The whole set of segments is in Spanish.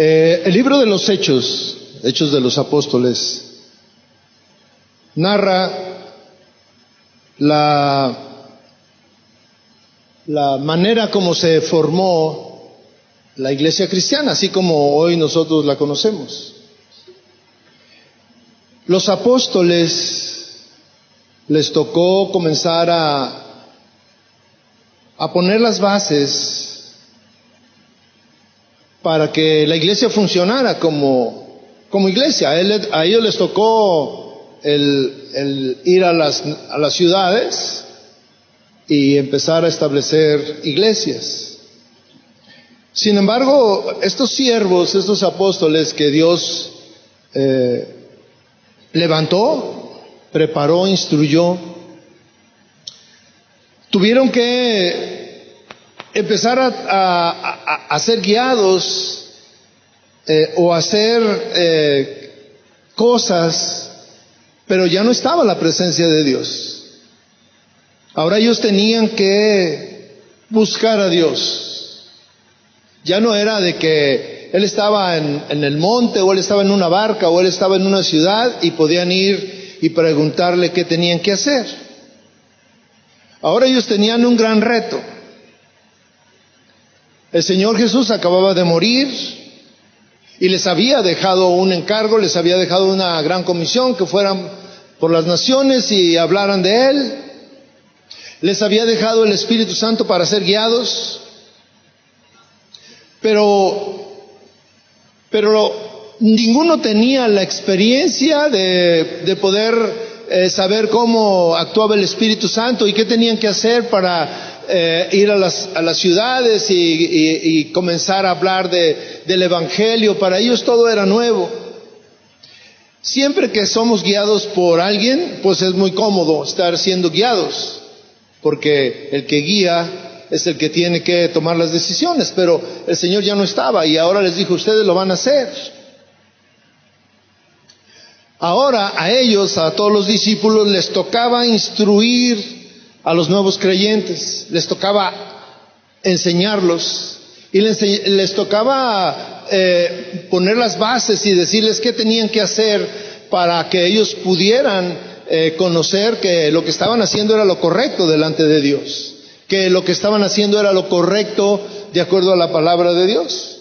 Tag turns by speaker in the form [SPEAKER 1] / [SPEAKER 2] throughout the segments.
[SPEAKER 1] El libro de los Hechos de los Apóstoles, narra la manera como se formó la iglesia cristiana, así como hoy nosotros la conocemos. Los apóstoles les tocó comenzar a poner las bases para que la iglesia funcionara como iglesia. A ellos les tocó el ir a las ciudades y empezar a establecer iglesias. Sin embargo, estos siervos, estos apóstoles que Dios levantó, preparó, instruyó, tuvieron que empezar a ser guiados o hacer cosas, pero ya no estaba la presencia de Dios. Ahora ellos tenían que buscar a Dios. Ya no era de que Él estaba en el monte, o Él estaba en una barca, o Él estaba en una ciudad y podían ir y preguntarle qué tenían que hacer. Ahora ellos tenían un gran reto. El Señor Jesús acababa de morir y les había dejado un encargo, les había dejado una gran comisión, que fueran por las naciones y hablaran de Él. Les había dejado el Espíritu Santo para ser guiados, pero ninguno tenía la experiencia de poder saber cómo actuaba el Espíritu Santo y qué tenían que hacer para ir a las ciudades y comenzar a hablar del Evangelio. Para ellos todo era nuevo. Siempre que somos guiados por alguien, pues es muy cómodo estar siendo guiados, porque el que guía es el que tiene que tomar las decisiones, pero el Señor ya no estaba y ahora les dijo: ustedes lo van a hacer. Ahora a ellos, a todos los discípulos, les tocaba instruir a los nuevos creyentes, les tocaba enseñarlos y les tocaba poner las bases y decirles qué tenían que hacer para que ellos pudieran conocer que lo que estaban haciendo era lo correcto delante de Dios, que lo que estaban haciendo era lo correcto de acuerdo a la palabra de Dios.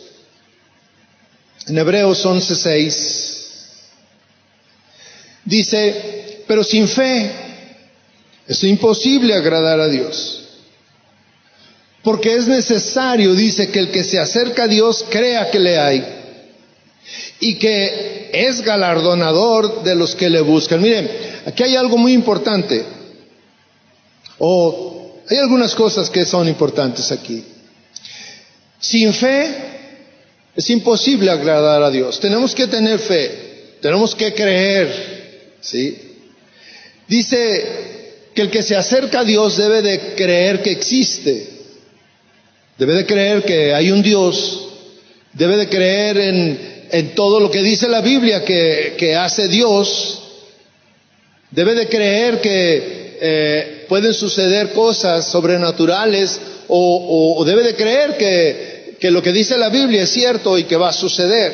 [SPEAKER 1] En Hebreos 11:6 dice: pero sin fe es imposible agradar a Dios, porque es necesario, dice, que el que se acerca a Dios crea que le hay y que es galardonador de los que le buscan. Miren, aquí hay algo muy importante, o hay algunas cosas que son importantes aquí. Sin fe es imposible agradar a Dios. Tenemos que tener fe, tenemos que creer, ¿sí? Dice que el que se acerca a Dios debe de creer que existe, debe de creer que hay un Dios, debe de creer en todo lo que dice la Biblia que hace Dios, debe de creer que pueden suceder cosas sobrenaturales, o debe de creer que lo que dice la Biblia es cierto y que va a suceder.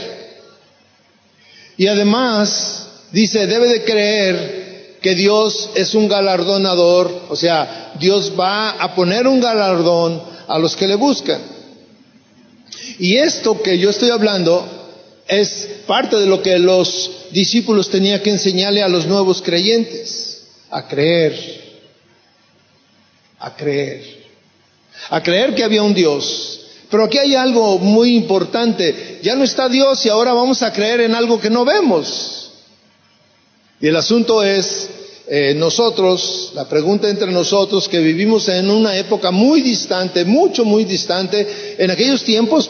[SPEAKER 1] Y además dice, debe de creer que Dios es un galardonador, o sea, Dios va a poner un galardón a los que le buscan. Y esto que yo estoy hablando es parte de lo que los discípulos tenían que enseñarle a los nuevos creyentes: a creer que había un Dios. Pero aquí hay algo muy importante: ya no está Dios y ahora vamos a creer en algo que no vemos. Y el asunto es, nosotros, la pregunta entre nosotros que vivimos en una época muy distante, muy distante. En aquellos tiempos,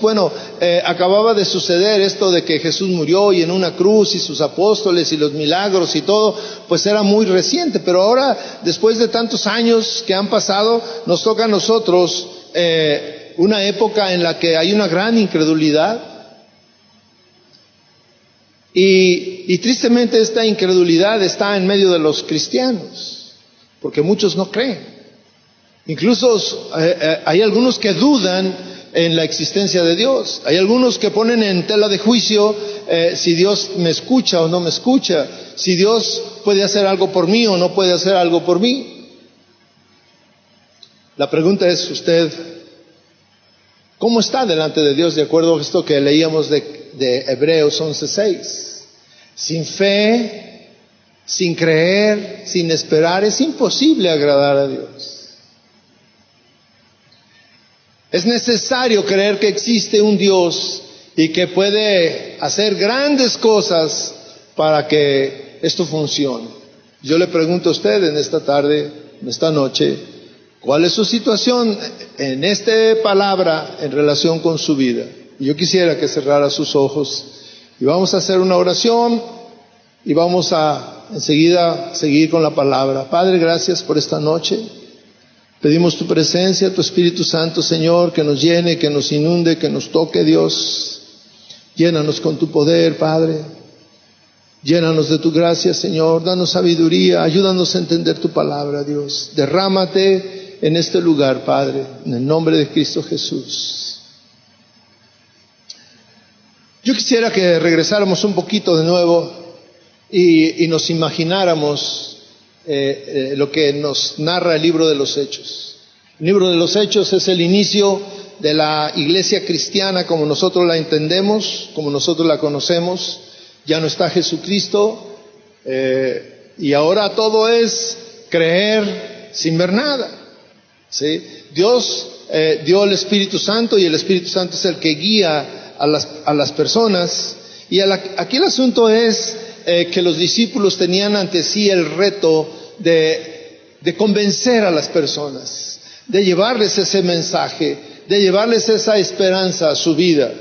[SPEAKER 1] acababa de suceder esto de que Jesús murió y en una cruz, y sus apóstoles y los milagros y todo, pues era muy reciente. Pero ahora, después de tantos años que han pasado, nos toca a nosotros una época en la que hay una gran incredulidad. Y tristemente esta incredulidad está en medio de los cristianos, porque muchos no creen. Incluso hay algunos que dudan en la existencia de Dios. Hay algunos que ponen en tela de juicio si Dios me escucha o no me escucha, si Dios puede hacer algo por mí o no puede hacer algo por mí. La pregunta es, ¿usted cómo está delante de Dios de acuerdo a esto que leíamos de Hebreos 11:6? Sin fe, sin creer, sin esperar, es imposible agradar a Dios. Es necesario creer que existe un Dios y que puede hacer grandes cosas para que esto funcione. Yo le pregunto a usted en esta tarde, en esta noche, ¿cuál es su situación en esta palabra en relación con su vida? Yo quisiera que cerrara sus ojos y vamos a hacer una oración y vamos a enseguida seguir con la palabra. Padre, gracias por esta noche. Pedimos tu presencia, tu Espíritu Santo, Señor, que nos llene, que nos inunde, que nos toque, Dios. Llénanos con tu poder, Padre. Llénanos de tu gracia, Señor. Danos sabiduría, ayúdanos a entender tu palabra, Dios. Derrámate en este lugar, Padre, en el nombre de Cristo Jesús. Yo quisiera que regresáramos un poquito de nuevo y nos imagináramos lo que nos narra el libro de los Hechos. El libro de los Hechos es el inicio de la iglesia cristiana como nosotros la entendemos, como nosotros la conocemos. Ya no está Jesucristo y ahora todo es creer sin ver nada, ¿sí? Dios dio el Espíritu Santo y el Espíritu Santo es el que guía a las personas. Y aquí el asunto es que los discípulos tenían ante sí el reto de convencer a las personas, de llevarles ese mensaje, de llevarles esa esperanza a su vida.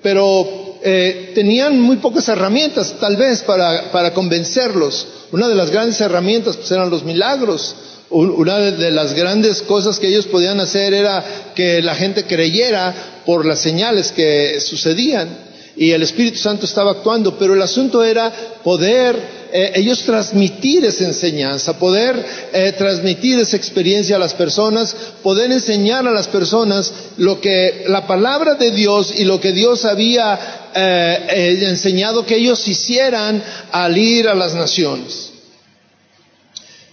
[SPEAKER 1] Pero tenían muy pocas herramientas tal vez para convencerlos. Una de las grandes herramientas pues eran los milagros. Una de las grandes cosas que ellos podían hacer era que la gente creyera por las señales que sucedían. Y el Espíritu Santo estaba actuando, pero el asunto era poder ellos transmitir esa enseñanza, poder transmitir esa experiencia a las personas, poder enseñar a las personas lo que la palabra de Dios y lo que Dios había enseñado que ellos hicieran al ir a las naciones.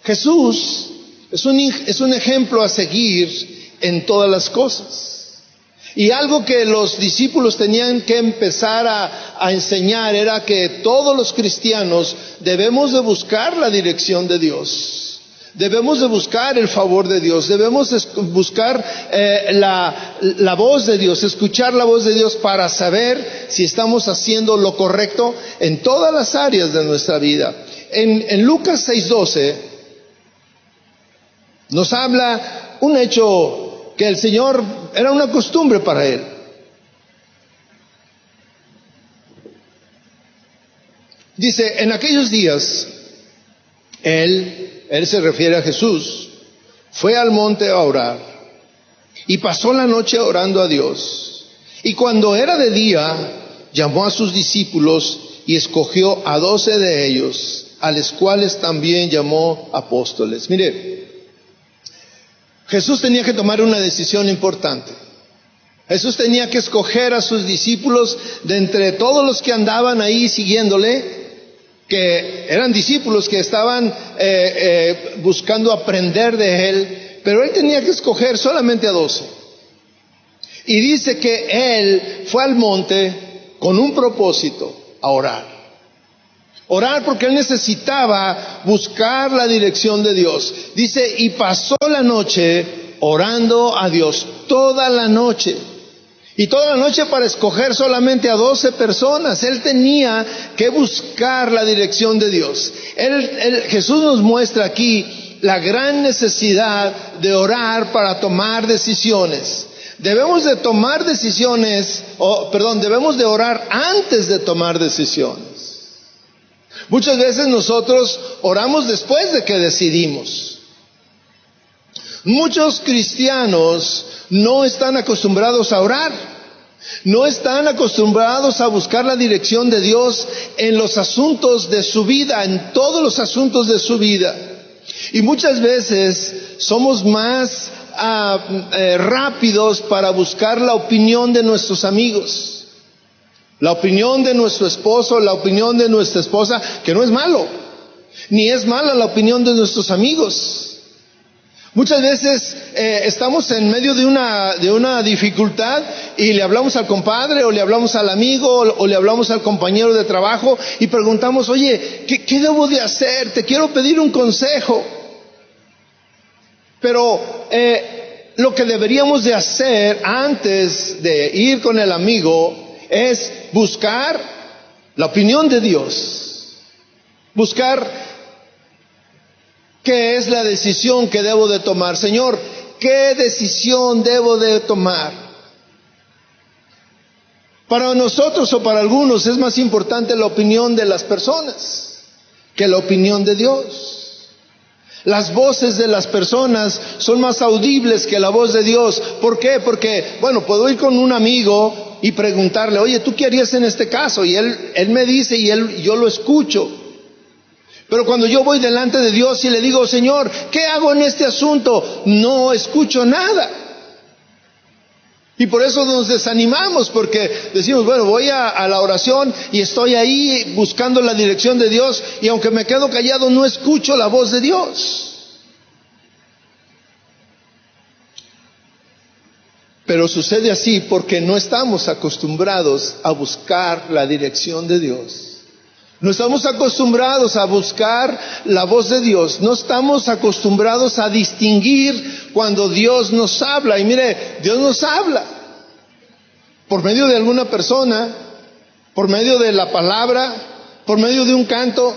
[SPEAKER 1] Jesús es un ejemplo a seguir en todas las cosas. Y algo que los discípulos tenían que empezar a enseñar era que todos los cristianos debemos de buscar la dirección de Dios. Debemos de buscar el favor de Dios. Debemos de buscar la voz de Dios, escuchar la voz de Dios para saber si estamos haciendo lo correcto en todas las áreas de nuestra vida. En Lucas 6:12 nos habla un hecho que el Señor era una costumbre para Él. Dice, en aquellos días, Él se refiere a Jesús, fue al monte a orar y pasó la noche orando a Dios. Y cuando era de día, llamó a sus discípulos y escogió a 12 de ellos, a los cuales también llamó apóstoles. Mire, Jesús tenía que tomar una decisión importante. Jesús tenía que escoger a sus discípulos de entre todos los que andaban ahí siguiéndole, que eran discípulos que estaban buscando aprender de Él, pero Él tenía que escoger solamente a 12. Y dice que Él fue al monte con un propósito, a orar. Orar porque Él necesitaba buscar la dirección de Dios. Dice, y pasó la noche orando a Dios, toda la noche. Y toda la noche para escoger solamente a 12 personas. Él tenía que buscar la dirección de Dios. Jesús nos muestra aquí la gran necesidad de orar para tomar decisiones. Debemos de tomar decisiones, debemos de orar antes de tomar decisiones. Muchas veces nosotros oramos después de que decidimos. Muchos cristianos no están acostumbrados a orar, no están acostumbrados a buscar la dirección de Dios en los asuntos de su vida, en todos los asuntos de su vida. Y muchas veces somos más rápidos para buscar la opinión de nuestros amigos, la opinión de nuestro esposo, la opinión de nuestra esposa, que no es malo, ni es mala la opinión de nuestros amigos. Muchas veces estamos en medio de una dificultad y le hablamos al compadre o le hablamos al amigo o le hablamos al compañero de trabajo y preguntamos, oye, ¿qué debo de hacer? Te quiero pedir un consejo. Pero lo que deberíamos de hacer antes de ir con el amigo es buscar la opinión de Dios, buscar ¿qué es la decisión que debo de tomar? Señor, ¿qué decisión debo de tomar? Para nosotros o para algunos es más importante la opinión de las personas que la opinión de Dios. Las voces de las personas son más audibles que la voz de Dios. ¿Por qué? Porque, puedo ir con un amigo y preguntarle, oye, ¿tú qué harías en este caso? Y él me dice y yo lo escucho. Pero cuando yo voy delante de Dios y le digo, Señor, ¿qué hago en este asunto? No escucho nada. Y por eso nos desanimamos, porque decimos, voy a la oración y estoy ahí buscando la dirección de Dios y aunque me quedo callado no escucho la voz de Dios. Pero sucede así porque no estamos acostumbrados a buscar la dirección de Dios. No estamos acostumbrados a buscar la voz de Dios. No estamos acostumbrados a distinguir cuando Dios nos habla. Y mire, Dios nos habla por medio de alguna persona, por medio de la palabra, por medio de un canto,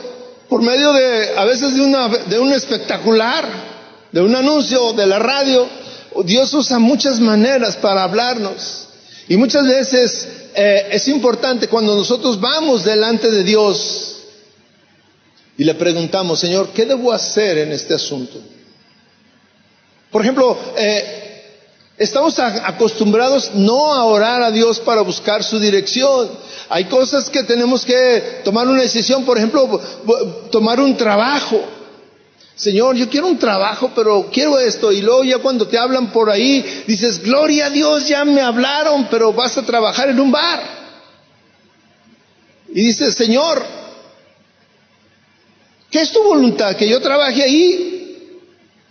[SPEAKER 1] por medio a veces de un espectacular, de un anuncio, de la radio. Dios usa muchas maneras para hablarnos. Y muchas veces es importante cuando nosotros vamos delante de Dios y le preguntamos, Señor, ¿qué debo hacer en este asunto? Por ejemplo, estamos acostumbrados no a orar a Dios para buscar su dirección. Hay cosas que tenemos que tomar una decisión, por ejemplo, tomar un trabajo. Señor, yo quiero un trabajo, pero quiero esto. Y luego ya cuando te hablan por ahí, dices, gloria a Dios, ya me hablaron, pero vas a trabajar en un bar. Y dices, Señor, ¿qué es tu voluntad? ¿Que yo trabaje ahí?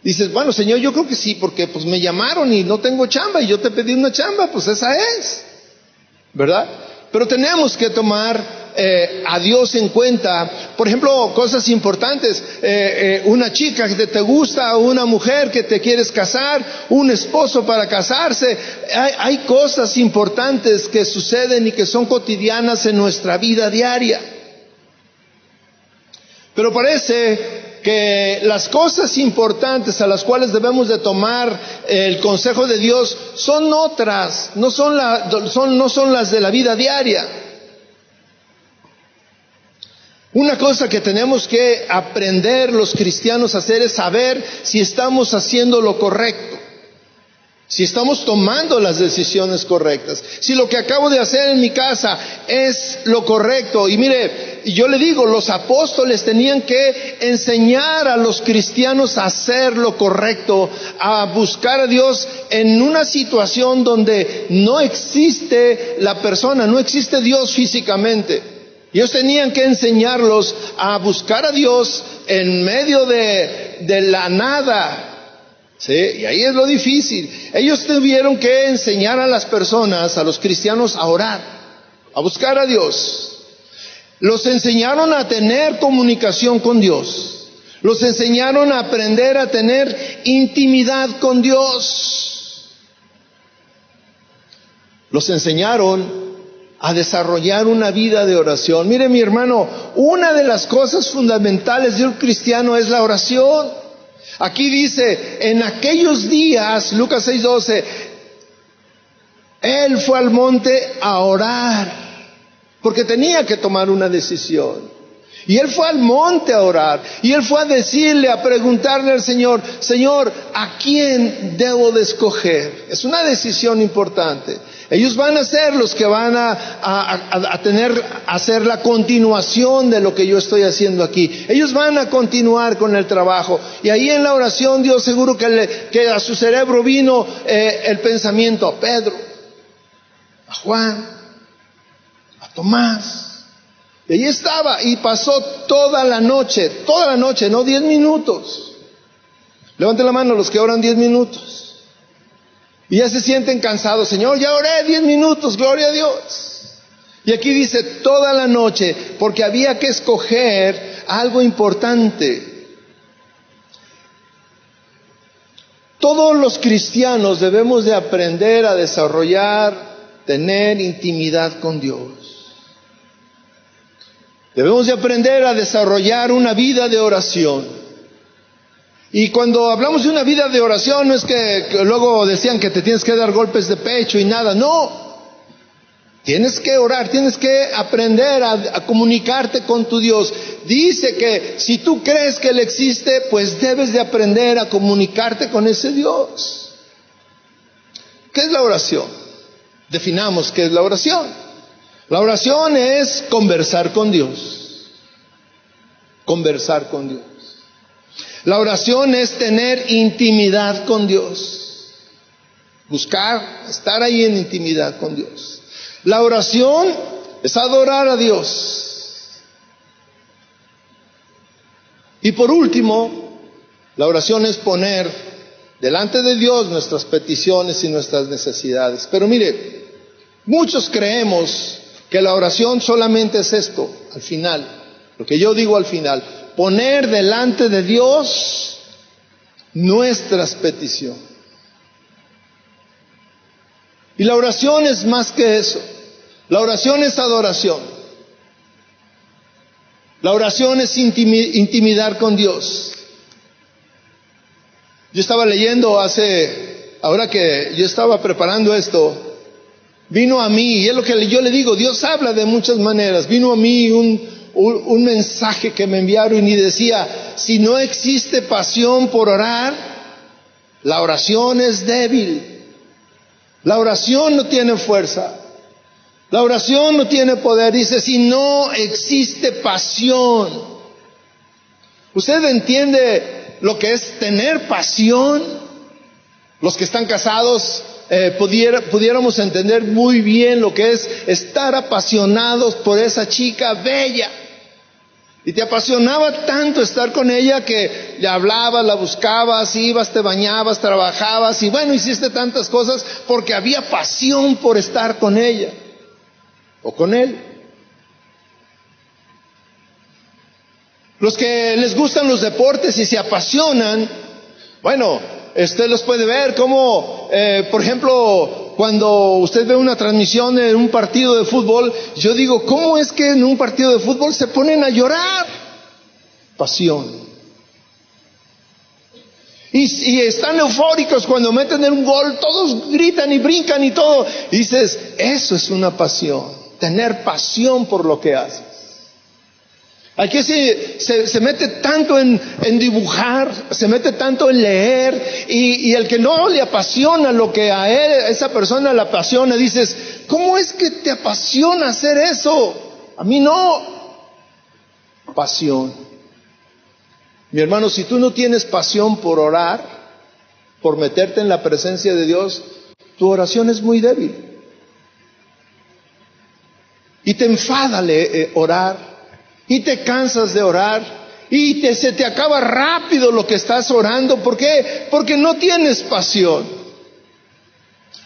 [SPEAKER 1] Dices, Señor, yo creo que sí, porque pues me llamaron y no tengo chamba y yo te pedí una chamba, pues esa es, ¿verdad? Pero tenemos que tomar a Dios en cuenta. Por ejemplo, cosas importantes, una chica que te gusta, una mujer que te quieres casar, un esposo para casarse. Hay cosas importantes que suceden y que son cotidianas en nuestra vida diaria. Pero parece que las cosas importantes a las cuales debemos de tomar el consejo de Dios son otras, no son las de la vida diaria. Una cosa que tenemos que aprender los cristianos a hacer es saber si estamos haciendo lo correcto, si estamos tomando las decisiones correctas, si lo que acabo de hacer en mi casa es lo correcto. Y mire, yo le digo, los apóstoles tenían que enseñar a los cristianos a hacer lo correcto, a buscar a Dios en una situación donde no existe la persona, no existe Dios físicamente. Ellos tenían que enseñarlos a buscar a Dios en medio de la nada, ¿sí? Y ahí es lo difícil. Ellos tuvieron que enseñar a las personas, a los cristianos, a orar, a buscar a Dios. Los enseñaron a tener comunicación con Dios. Los enseñaron a aprender a tener intimidad con Dios. Los enseñaron a desarrollar una vida de oración. Mire, mi hermano, una de las cosas fundamentales de un cristiano es la oración. Aquí dice, en aquellos días, Lucas 6:12, Él fue al monte a orar, porque tenía que tomar una decisión. Y Él fue al monte a orar, y Él fue a decirle, a preguntarle al Señor, Señor, ¿a quién debo de escoger? Es una decisión importante. Ellos van a ser los que van a hacer la continuación de lo que yo estoy haciendo aquí. Ellos van a continuar con el trabajo. Y ahí en la oración, Dios seguro que a su cerebro vino el pensamiento a Pedro, a Juan, a Tomás. Y ahí estaba, y pasó toda la noche, no 10 minutos. Levanten la mano los que oran 10 minutos. Y ya se sienten cansados. Señor, ya oré 10 minutos, gloria a Dios. Y aquí dice toda la noche, porque había que escoger algo importante. Todos los cristianos debemos de aprender a desarrollar, tener intimidad con Dios. Debemos de aprender a desarrollar una vida de oración. Y cuando hablamos de una vida de oración, no es que luego decían que te tienes que dar golpes de pecho y nada, no. Tienes que orar, tienes que aprender a comunicarte con tu Dios. Dice que si tú crees que Él existe, pues debes de aprender a comunicarte con ese Dios. ¿Qué es la oración? Definamos qué es la oración. La oración es conversar con Dios. Conversar con Dios. La oración es tener intimidad con Dios. Buscar, estar ahí en intimidad con Dios. La oración es adorar a Dios. Y por último, la oración es poner delante de Dios nuestras peticiones y nuestras necesidades. Pero mire, muchos creemos que la oración solamente es esto, al final. Lo que yo digo al final. Poner delante de Dios nuestras peticiones. Y la oración es más que eso. La oración es adoración. La oración es intimidar con Dios. Yo estaba leyendo ahora que yo estaba preparando esto, vino a mí, y es lo que yo le digo, Dios habla de muchas maneras. Vino a mí un mensaje que me enviaron y decía, si no existe pasión por orar, la oración es débil. La oración no tiene fuerza. La oración no tiene poder. Dice, si no existe pasión. ¿Usted entiende lo que es tener pasión? Los que están casados pudiéramos entender muy bien lo que es estar apasionados por esa chica bella. Y te apasionaba tanto estar con ella que le hablabas, la buscabas, ibas, te bañabas, trabajabas y bueno, hiciste tantas cosas porque había pasión por estar con ella o con él. Los que les gustan los deportes y se apasionan, bueno, usted los puede ver como, por ejemplo, cuando usted ve una transmisión de un partido de fútbol, yo digo, ¿cómo es que en un partido de fútbol se ponen a llorar? Pasión. Y están eufóricos cuando meten un gol, todos gritan y brincan y todo. Y dices, eso es una pasión, tener pasión por lo que haces. Aquí se mete tanto en dibujar, se mete tanto en leer, y el que no le apasiona lo que a esa persona le apasiona, dices, ¿cómo es que te apasiona hacer eso? A mí no. Pasión. Mi hermano, si tú no tienes pasión por orar, por meterte en la presencia de Dios, tu oración es muy débil. Y te enfada orar. Y te cansas de orar y se te acaba rápido lo que estás orando. ¿Por qué? Porque no tienes pasión.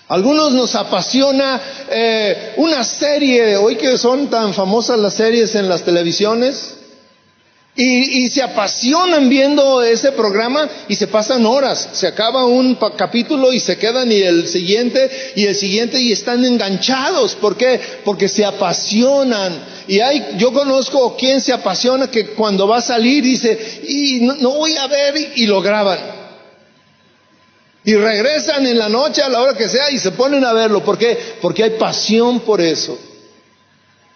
[SPEAKER 1] Algunos nos apasiona una serie, hoy que son tan famosas las series en las televisiones, y se apasionan viendo ese programa y se pasan horas. Se acaba un capítulo y se quedan y el siguiente y están enganchados. ¿Por qué? Porque se apasionan. Y yo conozco quien se apasiona que cuando va a salir dice, y no voy a ver, y lo graban. Y regresan en la noche a la hora que sea y se ponen a verlo. ¿Por qué? Porque hay pasión por eso.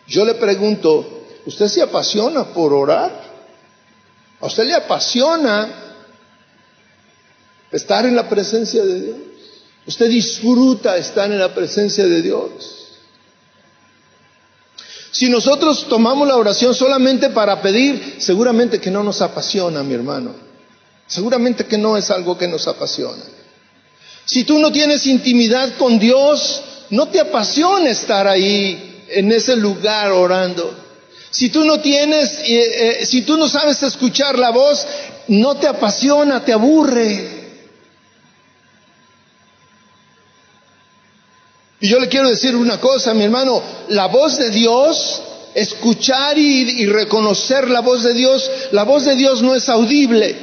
[SPEAKER 1] Yo le pregunto, ¿usted se apasiona por orar? ¿A usted le apasiona estar en la presencia de Dios? Usted disfruta estar en la presencia de Dios. Si nosotros tomamos la oración solamente para pedir, seguramente que no nos apasiona, mi hermano. Seguramente que no es algo que nos apasiona. Si tú no tienes intimidad con Dios, no te apasiona estar ahí, en ese lugar orando. Si tú no tienes, si tú no sabes escuchar la voz, no te apasiona, te aburre. Y yo le quiero decir una cosa, mi hermano, la voz de Dios, escuchar y reconocer la voz de Dios no es audible,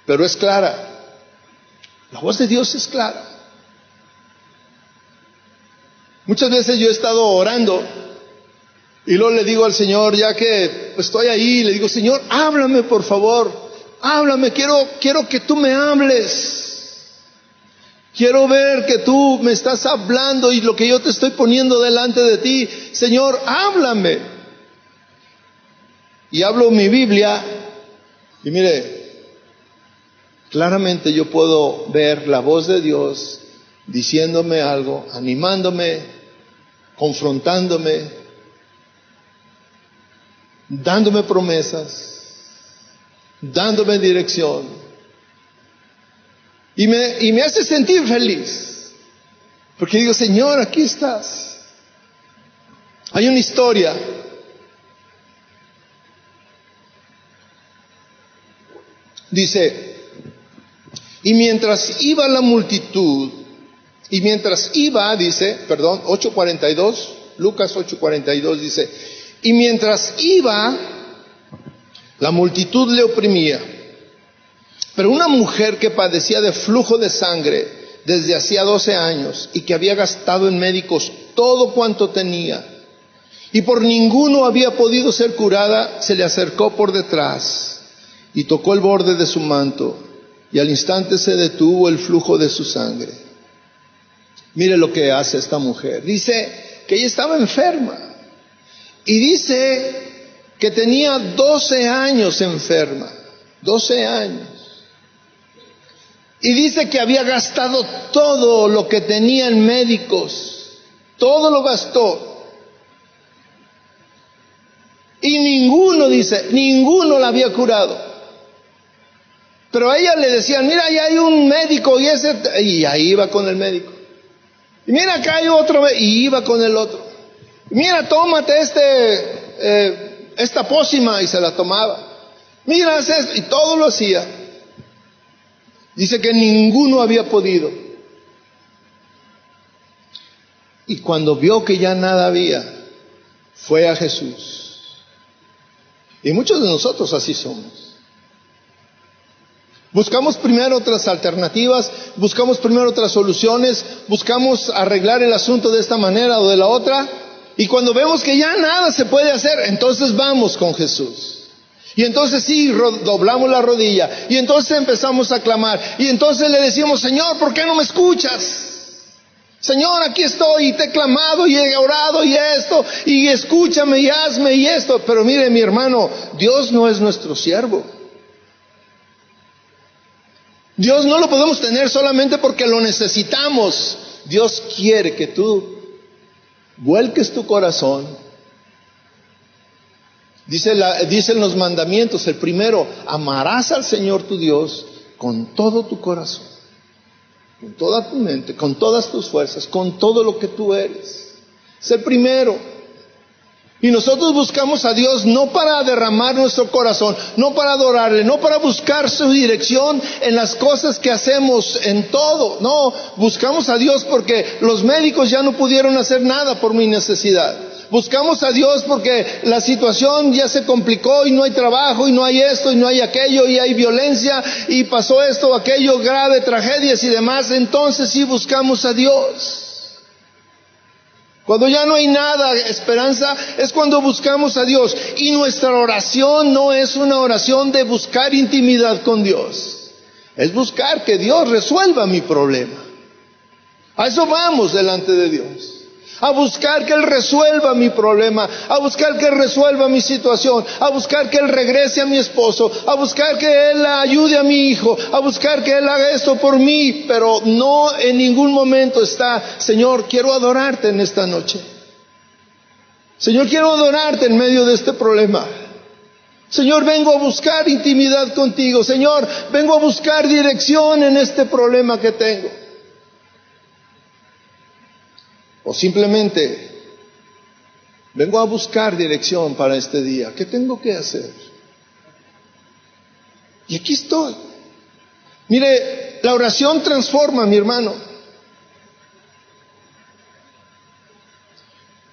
[SPEAKER 1] pero es clara. La voz de Dios es clara. Muchas veces yo he estado orando y luego le digo al Señor, ya que estoy ahí, le digo, Señor, háblame por favor, háblame, quiero que tú me hables. Quiero ver que tú me estás hablando y lo que yo te estoy poniendo delante de ti, Señor, háblame. Y hablo mi Biblia y mire, claramente yo puedo ver la voz de Dios diciéndome algo, animándome, confrontándome, dándome promesas, dándome dirección. Y me hace sentir feliz, porque digo, Señor, aquí estás. Hay una historia. Dice, y mientras iba la multitud, dice, 8:42, Lucas 8:42 dice, y mientras iba, la multitud le oprimía. Pero una mujer que padecía de flujo de sangre desde hacía 12 años y que había gastado en médicos todo cuanto tenía y por ninguno había podido ser curada, se le acercó por detrás y tocó el borde de su manto y al instante se detuvo el flujo de su sangre. Mire lo que hace esta mujer. Dice que ella estaba enferma y dice que tenía 12 años enferma, 12 años. Y dice que había gastado todo lo que tenía en médicos. Todo lo gastó. Y ninguno la había curado. Pero a ella le decían, mira, ahí hay un médico y ahí iba con el médico. Y mira, acá hay otro, y iba con el otro. Y mira, tómate esta pócima, y se la tomaba. Mira, y todo lo hacía. Dice que ninguno había podido. Y cuando vio que ya nada había, fue a Jesús. Y muchos de nosotros así somos. Buscamos primero otras alternativas, buscamos primero otras soluciones, buscamos arreglar el asunto de esta manera o de la otra. Y cuando vemos que ya nada se puede hacer, entonces vamos con Jesús. Y entonces sí, doblamos la rodilla. Y entonces empezamos a clamar. Y entonces le decimos, Señor, ¿por qué no me escuchas? Señor, aquí estoy y te he clamado y he orado y esto. Y escúchame y hazme y esto. Pero mire, mi hermano, Dios no es nuestro siervo. Dios no lo podemos tener solamente porque lo necesitamos. Dios quiere que tú vuelques tu corazón. Dicen los mandamientos, el primero, amarás al Señor tu Dios con todo tu corazón, con toda tu mente, con todas tus fuerzas, con todo lo que tú eres. Es el primero. Y nosotros buscamos a Dios no para derramar nuestro corazón, no para adorarle, no para buscar su dirección en las cosas que hacemos, en todo. No, buscamos a Dios porque los médicos ya no pudieron hacer nada por mi necesidad. Buscamos a Dios porque la situación ya se complicó y no hay trabajo y no hay esto y no hay aquello y hay violencia y pasó esto o aquello grave, tragedias y demás. Entonces sí buscamos a Dios. Cuando ya no hay nada, esperanza, es cuando buscamos a Dios. Y nuestra oración no es una oración de buscar intimidad con Dios. Es buscar que Dios resuelva mi problema. A eso vamos delante de Dios. a buscar que Él resuelva mi problema, a buscar que Él resuelva mi situación, a buscar que Él regrese a mi esposo, a buscar que Él ayude a mi hijo, a buscar que Él haga esto por mí, pero no en ningún momento está, Señor, quiero adorarte en esta noche. Señor, quiero adorarte en medio de este problema. Señor, vengo a buscar intimidad contigo. Señor, vengo a buscar dirección en este problema que tengo. O simplemente, vengo a buscar dirección para este día. ¿Qué tengo que hacer? Y aquí estoy. Mire, la oración transforma, mi hermano.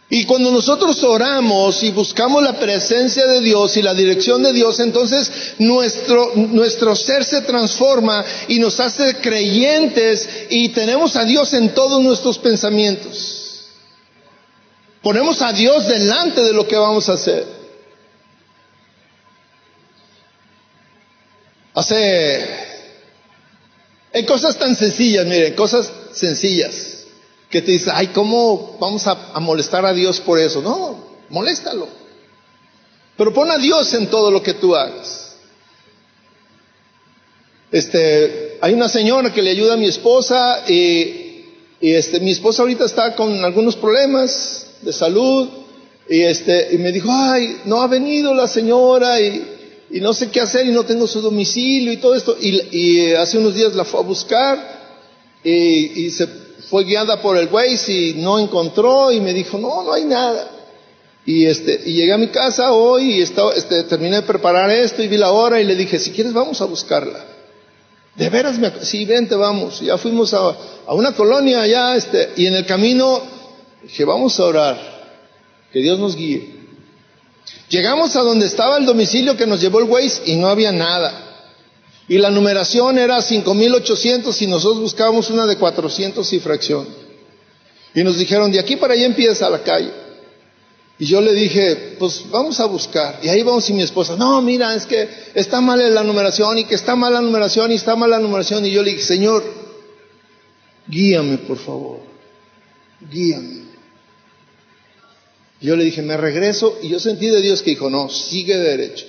[SPEAKER 1] Y cuando nosotros oramos y buscamos la presencia de Dios y la dirección de Dios, entonces nuestro ser se transforma y nos hace creyentes y tenemos a Dios en todos nuestros pensamientos. Ponemos a Dios delante de lo que vamos a hacer. Hay cosas tan sencillas, mire, cosas sencillas, que te dicen, ay, ¿cómo vamos a molestar a Dios por eso? No, moléstalo. Pero pon a Dios en todo lo que tú hagas. Hay una señora que le ayuda a mi esposa y mi esposa ahorita está con algunos problemas de salud y me dijo, ay, no ha venido la señora y no sé qué hacer y no tengo su domicilio y todo esto, y hace unos días la fue a buscar y se fue guiada por el Waze y no encontró y me dijo, no hay nada. Y llegué a mi casa hoy y terminé de preparar esto y vi la hora y le dije, si quieres vamos a buscarla. De veras, sí, vente, vamos. Ya fuimos a una colonia allá, y en el camino dije, vamos a orar, que Dios nos guíe. Llegamos a donde estaba el domicilio que nos llevó el Waze y no había nada. Y la numeración era 5,800 y nosotros buscábamos una de 400 y fracción. Y nos dijeron, de aquí para allá empieza la calle. Y yo le dije, pues vamos a buscar. Y ahí vamos y mi esposa, no, mira, es que está mal la numeración y que está mal la numeración y está mal la numeración. Y yo le dije, Señor, guíame por favor, guíame. Yo le dije, me regreso, y yo sentí de Dios que dijo, no, sigue derecho.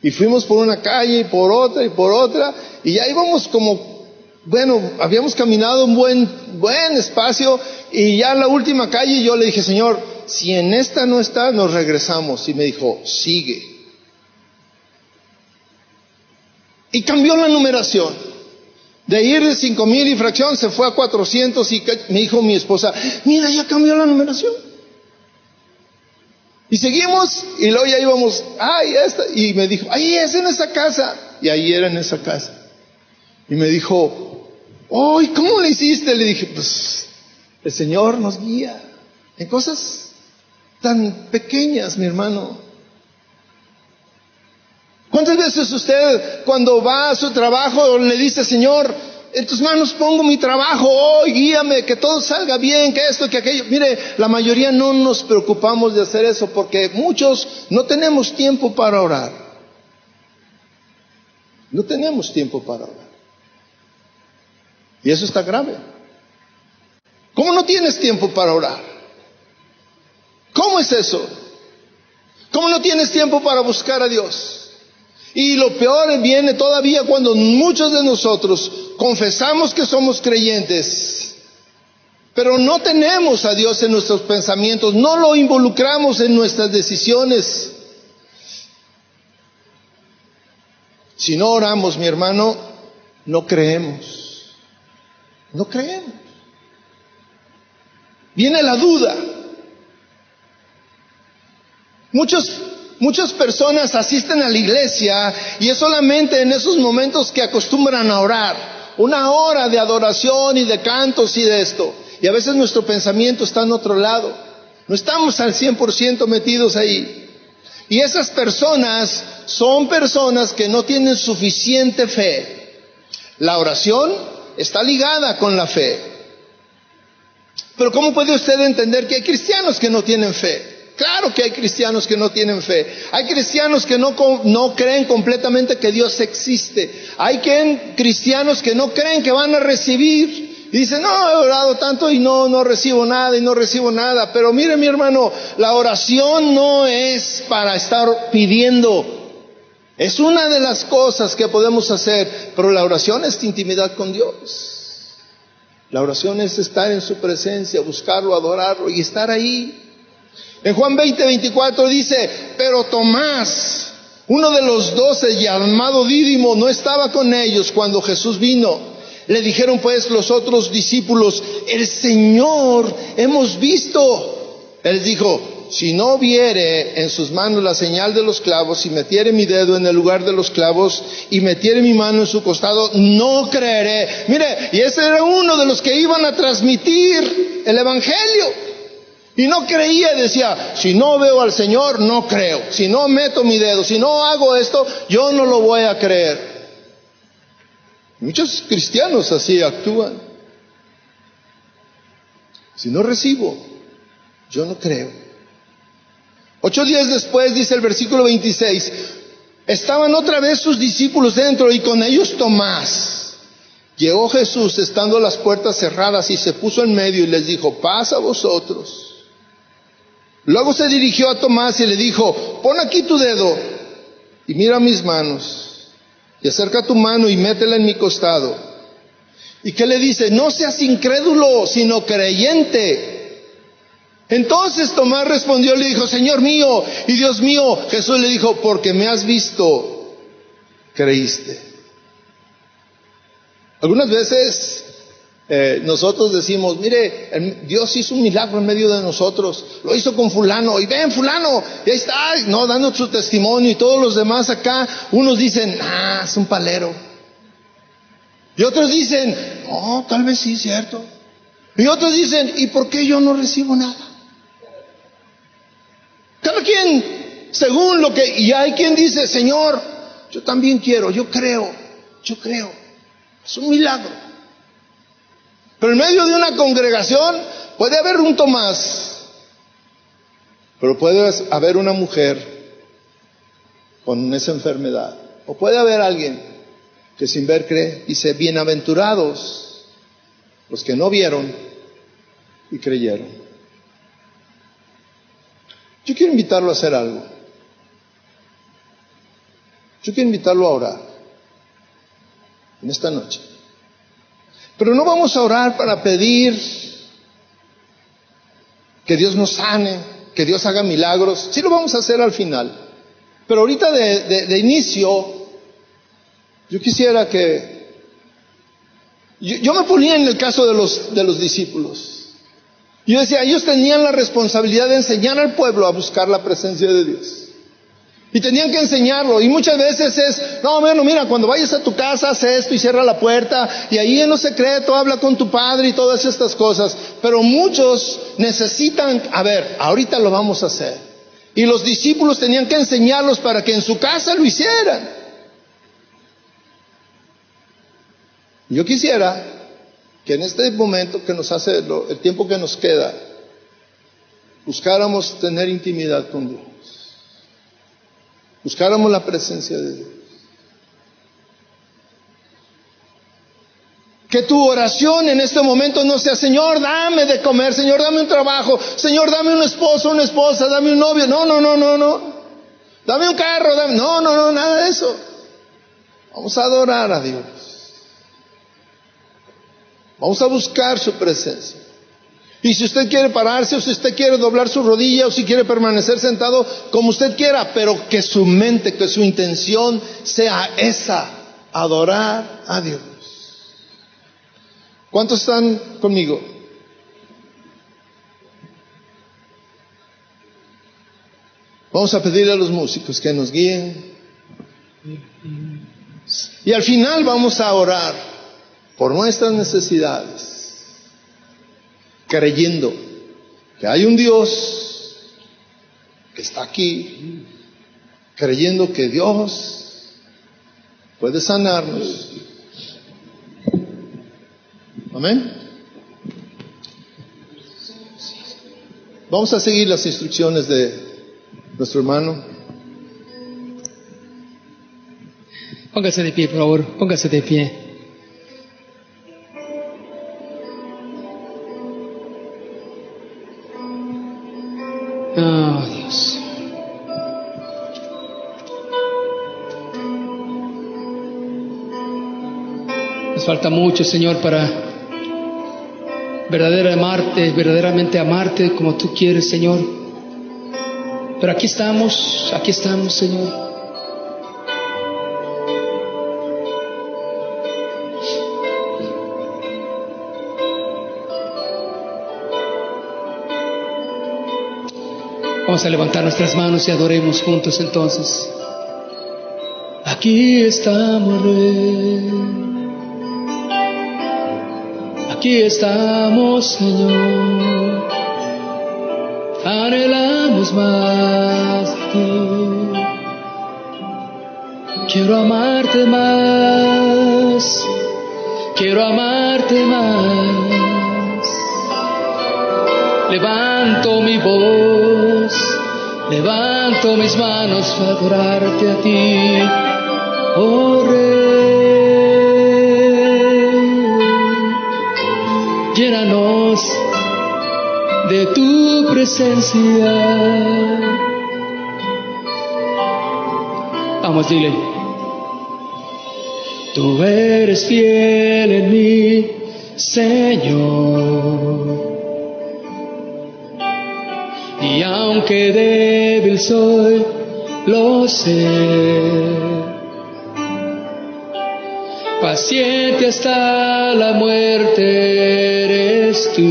[SPEAKER 1] Y fuimos por una calle y por otra, y ya íbamos habíamos caminado un buen espacio, y ya en la última calle yo le dije, Señor, si en esta no está, nos regresamos. Y me dijo, sigue. Y cambió la numeración. De ir de 5,000 y fracción se fue a 400 y me dijo mi esposa, mira, ya cambió la numeración. Y seguimos, y luego ya íbamos, y me dijo, ahí es en esa casa. Y ahí era en esa casa. Y me dijo, ¿y cómo le hiciste? Le dije, pues, el Señor nos guía en cosas tan pequeñas, mi hermano. ¿Cuántas veces usted, cuando va a su trabajo, le dice, Señor, en tus manos pongo mi trabajo, hoy guíame, que todo salga bien, que esto, que aquello? Mire, la mayoría no nos preocupamos de hacer eso porque muchos no tenemos tiempo para orar. No tenemos tiempo para orar. Y eso está grave. ¿Cómo no tienes tiempo para orar? ¿Cómo es eso? ¿Cómo no tienes tiempo para buscar a Dios? Y lo peor viene todavía cuando muchos de nosotros confesamos que somos creyentes, pero no tenemos a Dios en nuestros pensamientos, no lo involucramos en nuestras decisiones. Si no oramos, mi hermano, no creemos. No creemos. Viene la duda. Muchas personas asisten a la iglesia y es solamente en esos momentos que acostumbran a orar. Una hora de adoración y de cantos y de esto. Y a veces nuestro pensamiento está en otro lado. No estamos al 100% metidos ahí. Y esas personas son personas que no tienen suficiente fe. La oración está ligada con la fe. Pero ¿cómo puede usted entender que hay cristianos que no tienen fe? Claro que hay cristianos que no tienen fe. Hay cristianos que no creen completamente que Dios existe. Hay cristianos que no creen que van a recibir Y dice, no, he orado tanto y no recibo nada y no recibo nada. Pero mire, mi hermano, la oración no es para estar pidiendo. Es una de las cosas que podemos hacer, pero la oración es intimidad con Dios. La oración es estar en su presencia, buscarlo, adorarlo y estar ahí. En Juan 20:24 dice, pero Tomás, uno de los 12, llamado Dídimo, no estaba con ellos cuando Jesús vino. Le dijeron pues los otros discípulos, el Señor hemos visto. Él dijo, si no viere en sus manos la señal de los clavos, y metiere mi dedo en el lugar de los clavos, y metiere mi mano en su costado, no creeré. Mire, y ese era uno de los que iban a transmitir el Evangelio. Y no creía, decía, si no veo al Señor, no creo. Si no meto mi dedo, si no hago esto, yo no lo voy a creer. Muchos cristianos así actúan. Si no recibo, yo no creo. 8 días después, dice el versículo 26, estaban otra vez sus discípulos dentro y con ellos Tomás. Llegó Jesús estando las puertas cerradas y se puso en medio y les dijo, paz a vosotros. Luego se dirigió a Tomás y le dijo, pon aquí tu dedo y mira mis manos, y acerca tu mano y métela en mi costado. ¿Y qué le dice? No seas incrédulo, sino creyente. Entonces Tomás respondió y le dijo, Señor mío y Dios mío. Jesús le dijo, porque me has visto, creíste. Algunas veces nosotros decimos, mire, Dios hizo un milagro en medio de nosotros, lo hizo con fulano, y ven fulano, y ahí está, no, dando su testimonio, y todos los demás acá, unos dicen, es un palero, y otros dicen, no, tal vez sí, cierto, y otros dicen, ¿y por qué yo no recibo nada? Cada quien, según lo que, y hay quien dice, Señor, yo también quiero, yo creo, es un milagro. Pero en medio de una congregación puede haber un Tomás, pero puede haber una mujer con esa enfermedad, o puede haber alguien que sin ver cree. Dice, bienaventurados los que no vieron y creyeron. Yo quiero invitarlo a hacer algo. Yo quiero invitarlo a orar en esta noche. Pero no vamos a orar para pedir que Dios nos sane, que Dios haga milagros. Sí lo vamos a hacer al final. Pero ahorita de inicio, yo quisiera que... Yo me ponía en el caso de los discípulos. Yo decía, ellos tenían la responsabilidad de enseñar al pueblo a buscar la presencia de Dios. Y tenían que enseñarlo, y muchas veces es, no, bueno, mira, cuando vayas a tu casa, haz esto y cierra la puerta, y ahí en lo secreto habla con tu padre y todas estas cosas. Pero muchos necesitan, ahorita lo vamos a hacer. Y los discípulos tenían que enseñarlos para que en su casa lo hicieran. Yo quisiera que en este momento que nos hace, el tiempo que nos queda, buscáramos tener intimidad con Dios. Buscáramos la presencia de Dios. Que tu oración en este momento no sea, Señor, dame de comer, Señor, dame un trabajo, Señor, dame un esposo, una esposa, dame un novio. No. Dame un carro, no, nada de eso. Vamos a adorar a Dios. Vamos a buscar su presencia. Y si usted quiere pararse, o si usted quiere doblar su rodilla, o si quiere permanecer sentado, como usted quiera, pero que su mente, que su intención sea esa, adorar a Dios. ¿Cuántos están conmigo? Vamos a pedirle a los músicos que nos guíen. Y al final vamos a orar por nuestras necesidades, creyendo que hay un Dios que está aquí, creyendo que Dios puede sanarnos. Amén. Vamos a seguir las instrucciones de nuestro hermano.
[SPEAKER 2] Póngase de pie, por favor, póngase de pie. Oh, Dios. Nos falta mucho, Señor, para verdaderamente amarte como tú quieres, Señor. Pero aquí estamos, Señor. Vamos a levantar nuestras manos y adoremos juntos entonces. Aquí estamos, Rey. Aquí estamos, Señor. Anhelamos más de ti. Quiero amarte más. Quiero amarte más. Levanto mi voz, levanto mis manos para adorarte a ti, oh Rey. Llénanos de tu presencia. Vamos, dile. Tú eres fiel en mí, Señor. Y aunque débil soy, lo sé. Paciente hasta la muerte eres tú.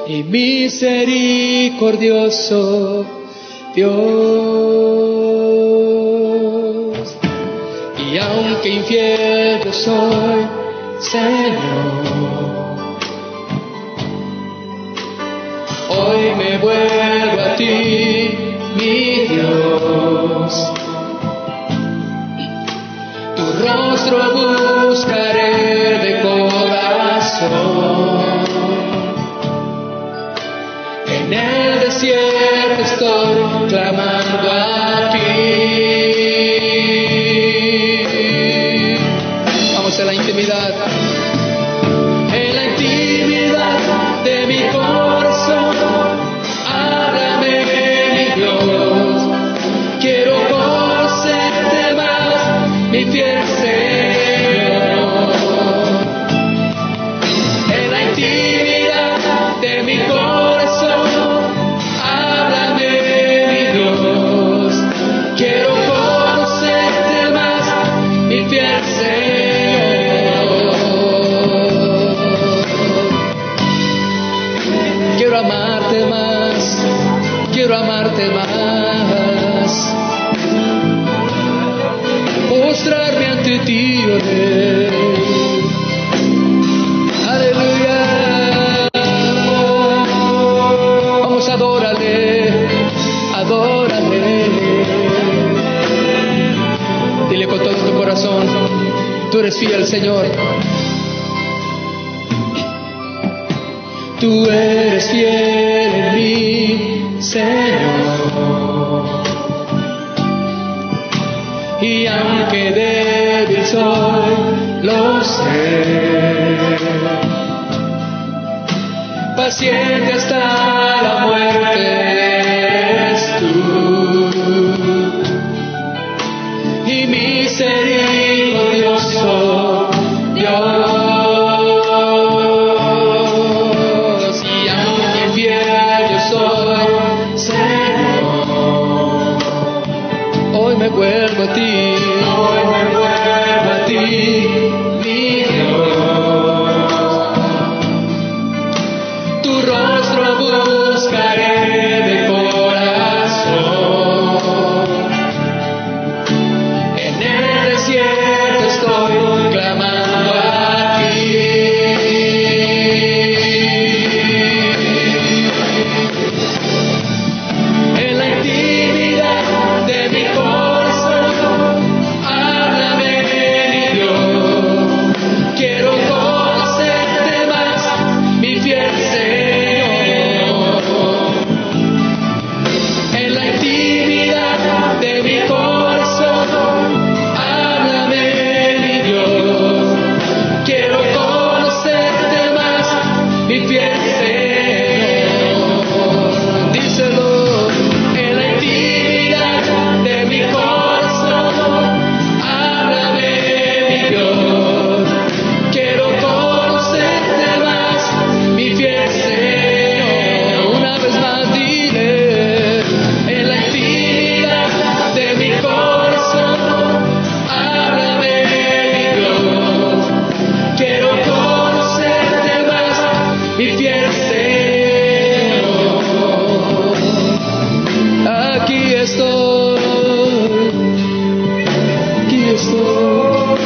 [SPEAKER 2] Y misericordioso Dios. Y aunque infiel yo soy, Señor, hoy me vuelvo a ti, mi Dios. Tu rostro buscaré de corazón. En el desierto estoy clamando a ti. Vamos a la intimidad. En la intimidad de mi corazón, háblame, mi Dios. Quiero conocerte más, mi fiel Señor. En la intimidad de mi corazón, háblame, mi Dios. Quiero conocerte más, mi fiel Señor. Quiero amarte más, quiero amarte más. Mostrarme ante ti, oh Rey. Aleluya. Vamos, adórale, adórale. Dile con todo tu corazón, tú eres fiel, Señor. Tú eres fiel en mí, Señor. Y aunque débil soy, lo sé. Paciente hasta la muerte eres tú. Y misericordioso Dios. Y aunque infiel yo soy, Señor, hoy me vuelvo a ti, hoy me vuelvo a ti, mi Dios. Tu rostro buscaré de corazón. En el desierto estoy clamando a ti. En la intimidad de mi corazón, háblame, mi Dios. Quiero conocerte más, mi fiel Señor. En la intimidad de mi corazón, háblame, mi Dios. Quiero conocerte más, mi fiel Señor. mi fiel Señor. Aquí estoy, aquí estoy.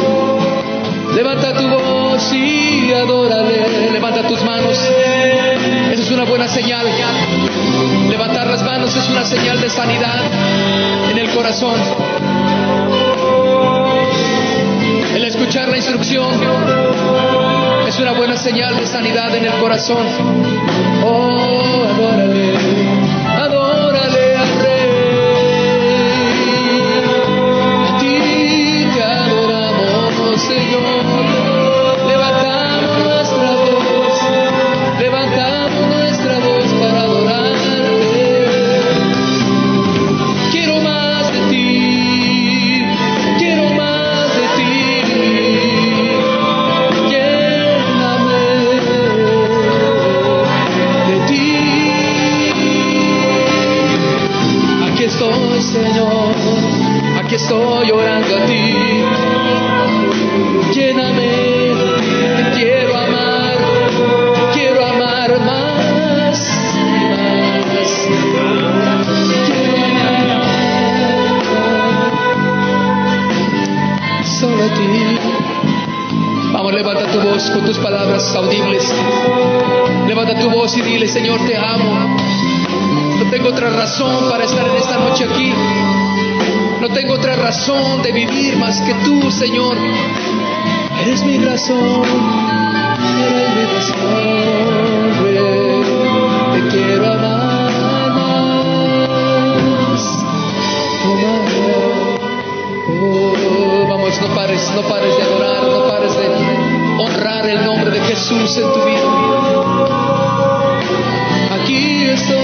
[SPEAKER 2] Levanta tu voz y adórale. Levanta tus manos. Esa es una buena señal. Levantar las manos es una señal de sanidad en el corazón. El escuchar la instrucción es una buena señal de sanidad en el corazón. Oh, adórale, adórale al Rey. A ti te adoramos, Señor. Levantamos nuestra voz para adorarte. Quiero más de ti, quiero más de ti. Lléname de ti. Aquí estoy, Señor, aquí estoy orando a ti. Lléname, te quiero amar más y más. Quiero amar solo a ti. Vamos, levanta tu voz con tus palabras audibles. Levanta tu voz y dile: Señor, te amo. No tengo otra razón para estar en esta noche aquí. No tengo otra razón de vivir más que tú, Señor. Eres mi razón, eres mi razón, Rey. Te quiero amar más. Oh, vamos, no pares de adorar, no pares de honrar el nombre de Jesús en tu vida. Aquí estoy,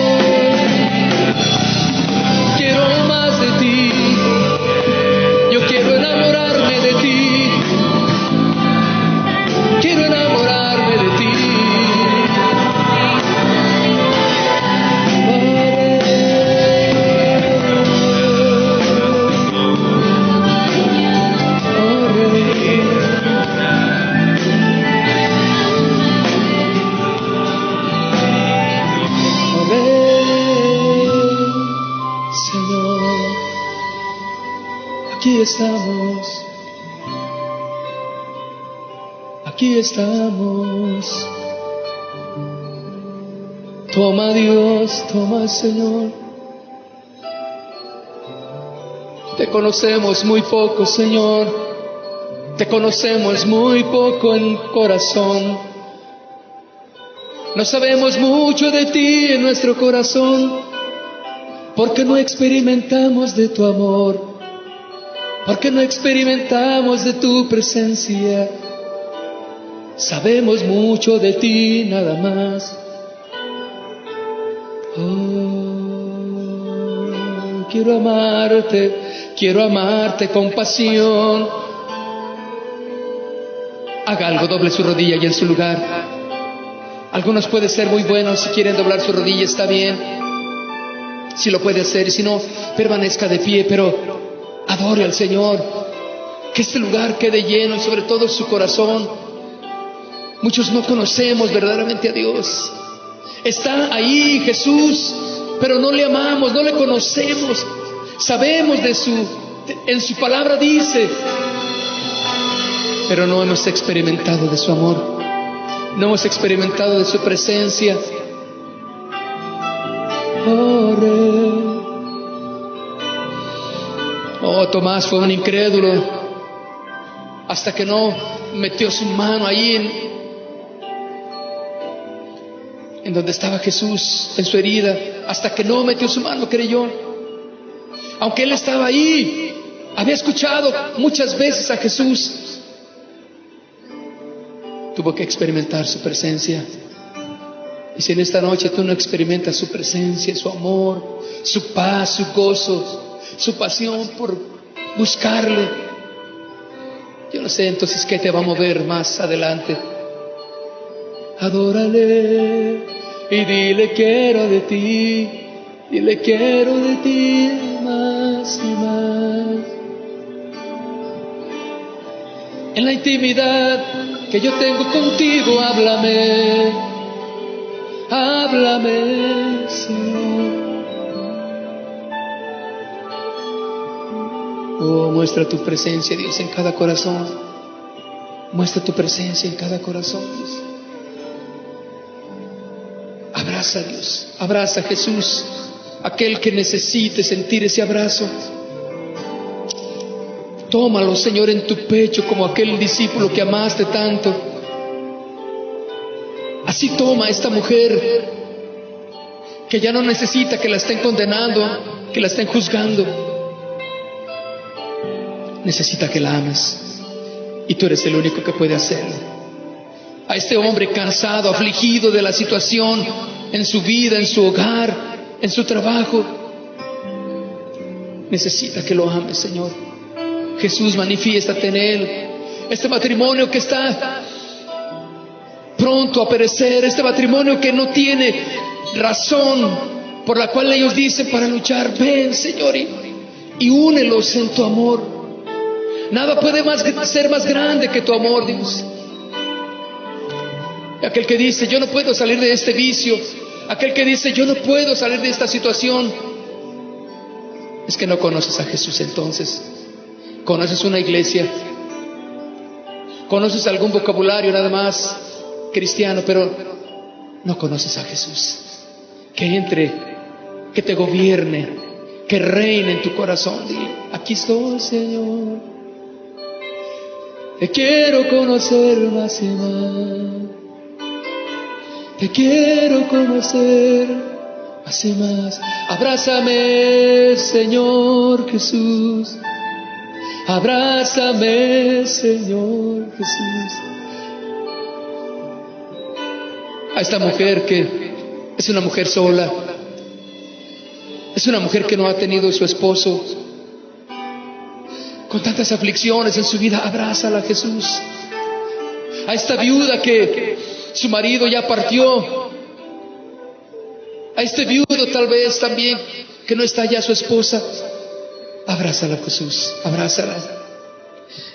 [SPEAKER 2] quiero más de ti. Yo quiero enamorarme de ti. Quiero enamorarme de ti. Señor, aquí estamos. Aquí estamos. Toma, Dios, toma, Señor. Te conocemos muy poco, Señor. Te conocemos muy poco en corazón. No sabemos mucho de ti en nuestro corazón, porque no experimentamos de tu amor, porque no experimentamos de tu presencia. Sabemos mucho de ti nada más. Oh, quiero amarte con pasión. Haga algo, doble su rodilla y en su lugar. Algunos pueden ser muy buenos, si quieren doblar su rodilla está bien. Si lo puede hacer, y si no, permanezca de pie, pero adore al Señor. Que este lugar quede lleno, y sobre todo su corazón. Muchos no conocemos verdaderamente a Dios. Está ahí Jesús, pero no le amamos, no le conocemos. Sabemos en su palabra dice, pero no hemos experimentado de su amor. No hemos experimentado de su presencia. Oh, Rey. Oh, Tomás fue un incrédulo hasta que no metió su mano ahí en donde estaba Jesús, en su herida. Hasta que no metió su mano, creyó. Aunque él estaba ahí, había escuchado muchas veces a Jesús, tuvo que experimentar su presencia. Y si en esta noche tú no experimentas su presencia, su amor, su paz, su gozo, su pasión por buscarle, yo no sé entonces qué te va a mover más adelante. Adórale y dile: quiero de ti, dile: quiero de ti más y más. En la intimidad que yo tengo contigo, háblame. háblame, Señor. Oh, muestra tu presencia, Dios, en cada corazón. Muestra tu presencia en cada corazón, Dios. Abraza a Dios, abraza a Jesús, aquel que necesite sentir ese abrazo. Tómalo, Señor, en tu pecho como aquel discípulo que amaste tanto. Así toma a esta mujer que ya no necesita que la estén condenando, que la estén juzgando. Necesita que la ames, y tú eres el único que puede hacerlo. A este hombre cansado, afligido de la situación en su vida, en su hogar, en su trabajo, necesita que lo ames, Señor. Jesús, manifiéstate en él. Este matrimonio que está pronto a perecer, este matrimonio que no tiene razón por la cual ellos dicen para luchar, ven, Señor, y únelos en tu amor. Nada puede ser más grande que tu amor, Dios. Aquel que dice, yo no puedo salir de este vicio, aquel que dice, yo no puedo salir de esta situación, es que no conoces a Jesús. Entonces conoces una iglesia, conoces algún vocabulario nada más cristiano, pero no conoces a Jesús. Que entre, que te gobierne, que reine en tu corazón. Dile, aquí estoy, Señor, te quiero conocer más y más, te quiero conocer más y más. Abrázame, Señor Jesús, abrázame, Señor Jesús. A esta mujer que es una mujer sola, es una mujer que no ha tenido su esposo, con tantas aflicciones en su vida, abrázala, Jesús. A esta viuda que su marido ya partió, a este viudo tal vez también que no está ya su esposa, abrázala, Jesús, abrázala.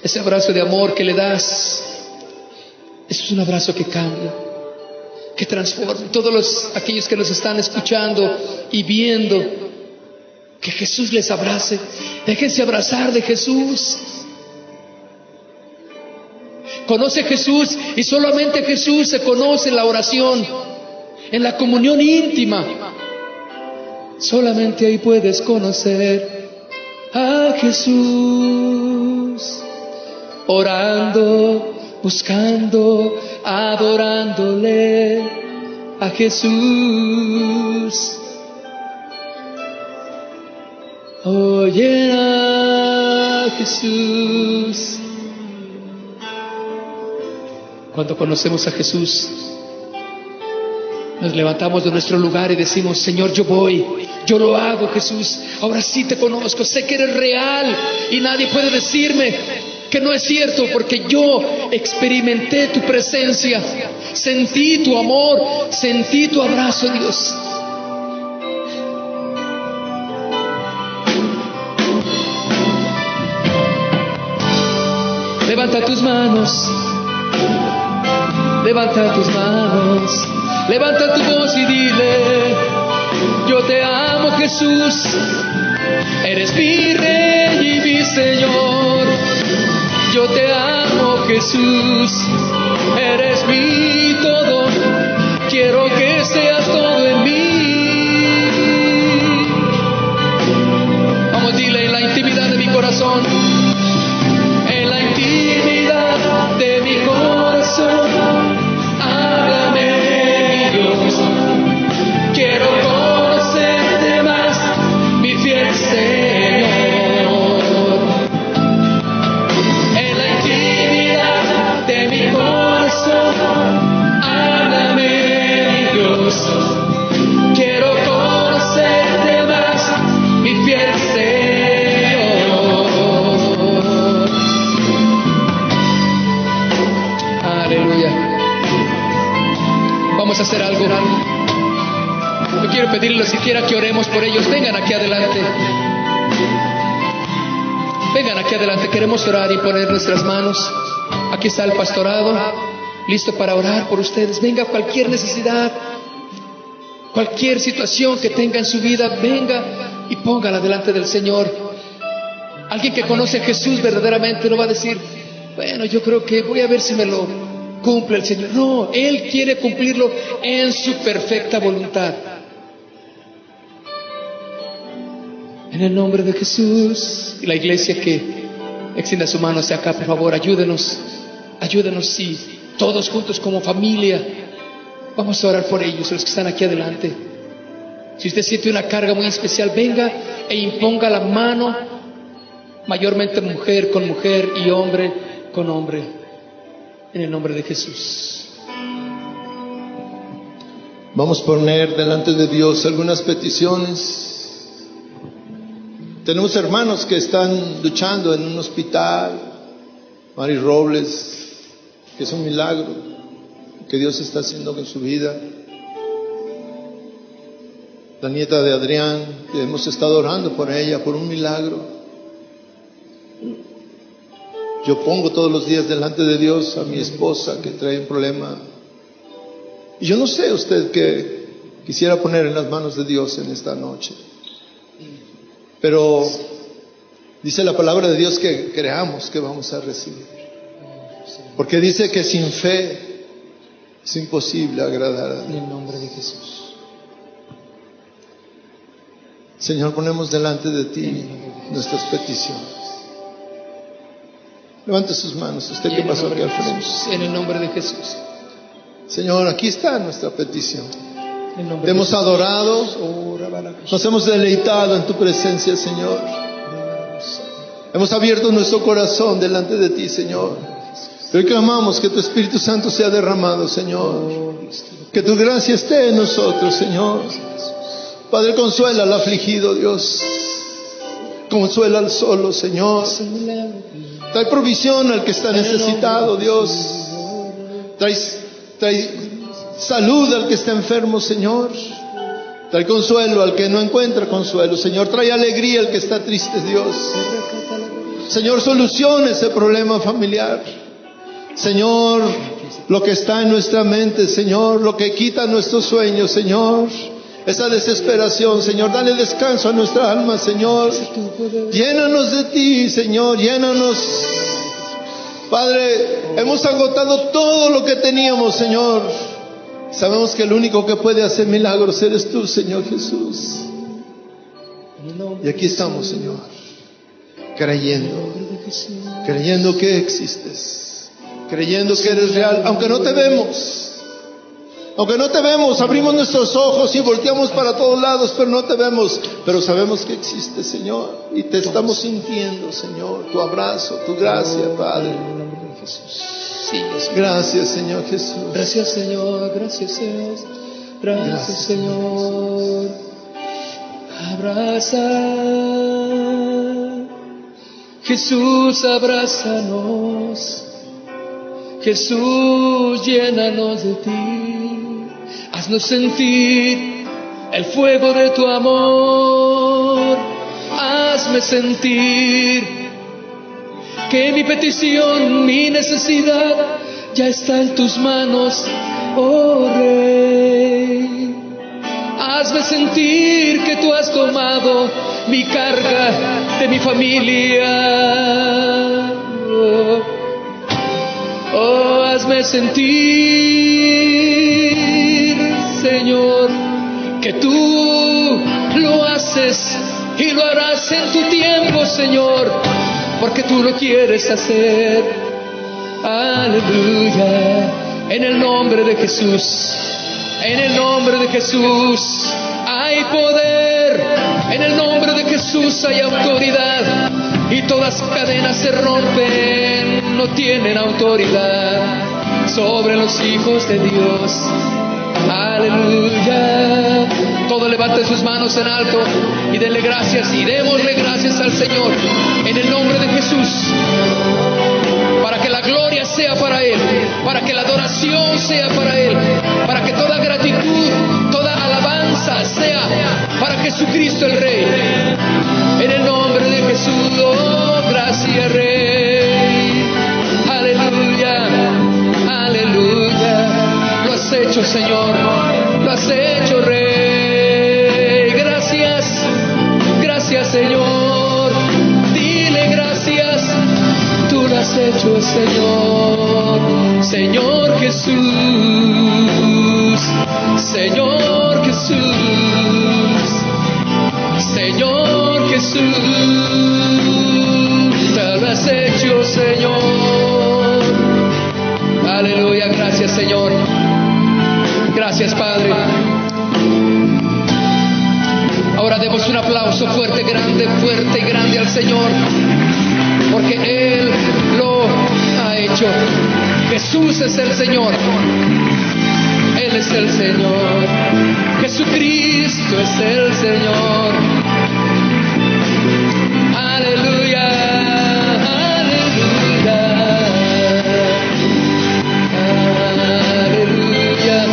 [SPEAKER 2] Ese abrazo de amor que le das, eso es un abrazo que cambia, que transforma. Todos aquellos que nos están escuchando y viendo, que Jesús les abrace. Déjense abrazar de Jesús. Conoce Jesús, y solamente Jesús se conoce en la oración, en la comunión íntima. Solamente ahí puedes conocer a Jesús. Orando, buscando, adorándole a Jesús. Oye a Jesús. Cuando conocemos a Jesús, nos levantamos de nuestro lugar y decimos, Señor, yo voy, yo lo hago, Jesús. Ahora sí te conozco, sé que eres real y nadie puede decirme que no es cierto, porque yo experimenté tu presencia, sentí tu amor, sentí tu abrazo, Dios. Levanta tus manos, levanta tus manos, levanta tu voz y dile, yo te amo, Jesús, eres mi Rey y mi Señor. Yo te amo, Jesús, eres mi todo, quiero que seas todo en mí. Vamos, dile, en la intimidad de mi corazón, en la intimidad de mi corazón, háblame, mi Dios, quiero conocerte más, mi fiel Señor. Quiero conocerte más, mi fiel Señor. Aleluya. Vamos a hacer algo. Yo quiero pedirles siquiera que oremos por ellos. Vengan aquí adelante. Vengan aquí adelante. Queremos orar y poner nuestras manos. Aquí está el pastorado, listo para orar por ustedes. Venga, cualquier necesidad. Cualquier situación que tenga en su vida, venga y póngala delante del Señor. Alguien que conoce a Jesús verdaderamente no va a decir, bueno, yo creo que voy a ver si me lo cumple el Señor. No, Él quiere cumplirlo en su perfecta voluntad. En el nombre de Jesús. Y la iglesia que extienda su mano hacia acá, por favor, ayúdenos, sí, todos juntos como familia. Vamos a orar por ellos, los que están aquí adelante. Si usted siente una carga muy especial, venga e imponga la mano, mayormente mujer con mujer y hombre con hombre, en el nombre de Jesús.
[SPEAKER 1] Vamos a poner delante de Dios algunas peticiones. Tenemos hermanos que están luchando en un hospital, Mari Robles, que es un milagro que Dios está haciendo con su vida. La nieta de Adrián, que hemos estado orando por ella, por un milagro. Yo pongo todos los días delante de Dios a mi esposa que trae un problema. Y yo no sé usted qué quisiera poner en las manos de Dios en esta noche. Pero dice la palabra de Dios que creamos que vamos a recibir. Porque dice que sin fe es imposible agradar a Dios.
[SPEAKER 2] En el nombre de Jesús.
[SPEAKER 1] Señor, ponemos delante de ti nuestras peticiones. Levante sus manos, usted que pasó aquí al frente.
[SPEAKER 2] En el nombre de Jesús.
[SPEAKER 1] Señor, aquí está nuestra petición. Te hemos adorado, nos hemos deleitado en tu presencia, Señor. Hemos abierto nuestro corazón delante de ti, Señor. Hoy clamamos que tu Espíritu Santo sea derramado, Señor. Que tu gracia esté en nosotros, Señor. Padre, consuela al afligido, Dios. Consuela al solo, Señor. Trae provisión al que está necesitado, Dios. Trae salud al que está enfermo, Señor. Trae consuelo al que no encuentra consuelo, Señor. Trae alegría al que está triste, Dios. Señor, soluciona ese problema familiar. Señor, lo que está en nuestra mente, Señor, lo que quita nuestros sueños, Señor, esa desesperación, Señor, dale descanso a nuestra alma, Señor. Llénanos de ti, Señor, llénanos. Padre, hemos agotado todo lo que teníamos, Señor. Sabemos que el único que puede hacer milagros eres tú, Señor Jesús. Y aquí estamos, Señor, creyendo que existes. Creyendo que eres real, aunque no te vemos, abrimos nuestros ojos y volteamos para todos lados, pero no te vemos, pero sabemos que existes, Señor, y te estamos sintiendo, Señor, tu abrazo, tu gracia, Padre. Gracias, Señor Jesús.
[SPEAKER 2] Gracias, Señor, gracias, Dios. Gracias, Señor. Abraza, Jesús, abrázanos. Jesús, llénanos de ti, haznos sentir el fuego de tu amor, hazme sentir que mi petición, mi necesidad ya está en tus manos, oh Rey. Hazme sentir que tú has tomado mi carga de mi familia. Oh, hazme sentir, Señor, que tú lo haces y lo harás en tu tiempo, Señor, porque tú lo quieres hacer. Aleluya. En el nombre de Jesús, en el nombre de Jesús hay poder, en el nombre de Jesús hay autoridad y todas cadenas se rompen. No tienen autoridad sobre los hijos de Dios. Aleluya. Todo levante sus manos en alto y denle gracias y démosle gracias al Señor en el nombre de Jesús, para que la gloria sea para Él, para que la adoración sea para Él, para que toda gratitud, toda alabanza sea para Jesucristo el Rey. En el nombre de Jesús, oh, gracias, Rey. Aleluya, aleluya. Lo has hecho, Señor, lo has hecho, Rey. hecho, Señor, Señor Jesús, Señor Jesús, Señor Jesús, te lo has hecho, Señor. Aleluya, gracias, Señor. Gracias, Padre. Ahora demos un aplauso fuerte y grande al Señor, porque Él lo ha hecho. Jesús es el Señor. Él es el Señor. Jesucristo es el Señor. Aleluya, aleluya, aleluya.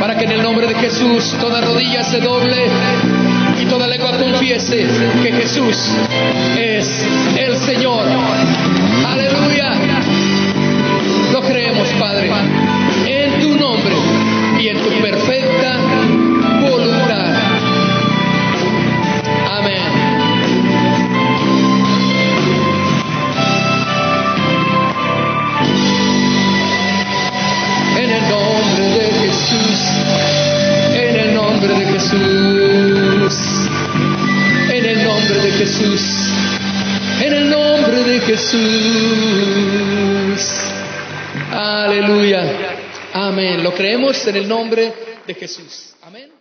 [SPEAKER 2] Para que en el nombre de Jesús toda rodilla se doble y toda lengua confiese que Jesús es el Señor. Aleluya. Lo creemos, Padre, en tu nombre y en tu perfecta voluntad. Amén. En el nombre de Jesús, en el nombre de Jesús, en el nombre de Jesús, en el nombre de Jesús. Aleluya. Amén. Lo creemos en el nombre de Jesús. Amén.